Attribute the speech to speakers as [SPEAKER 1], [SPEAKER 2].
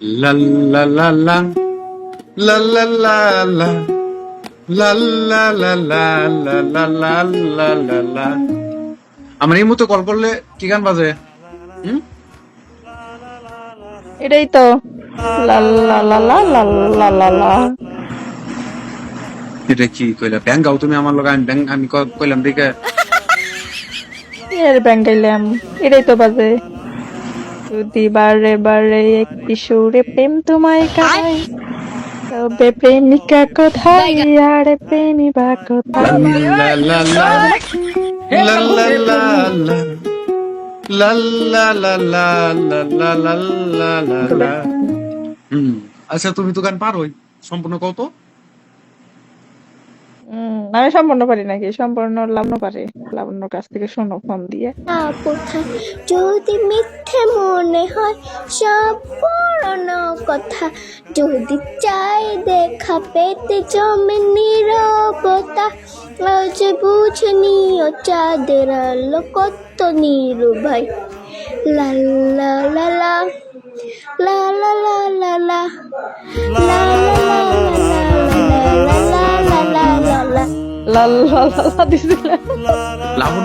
[SPEAKER 1] লা লা লা লা লা লা লা লা লা লা লা লা লা লা লা লা লা লা। আমার এই মতো কল করলে কি গান বাজে? হুম?
[SPEAKER 2] এটাই তো লা লা লা লা লা লা লা লা।
[SPEAKER 1] এটা কি কইলা? ব্যাং গাও তুমি আমার লগে, আমি ব্যাং আমি কইলাম দেখে।
[SPEAKER 2] এর ব্যাঙ্গাইলাম, এটাই তো বাজে। যদি বারে বারে একটি সুরে প্রেম তোমায় কাঁদায়, তবে প্রেমিকা কোথায় আর প্রেমিকা
[SPEAKER 1] লা
[SPEAKER 2] কোথায়?
[SPEAKER 1] লা লা লা লা লা লা লা লা লা লা লা লা লা লা লা লা লা। হুম, আচ্ছা তুমি তো গান পারোই, সম্পূর্ণ কও তো।
[SPEAKER 2] আমি সম্পূর্ণ পারি নাকি? সম্পূর্ণ লাবণ্য পারে। লাবণ্যর কাছ থেকে শোনো ফোন দিয়ে।
[SPEAKER 3] কোথায় যদি মিথ্যে মনে হয় সব পুরনো কথা, যদি চাই দেখা পেতে জমে নীরবতা, আজ বুঝনি ও চাঁদের আলো কত নিরুভাই। লা লা লা লা লা লা লা লা লা লা লা লা লা লা লা লা লা লা লা।
[SPEAKER 2] লাল লাল দিছিল।
[SPEAKER 1] লাবণ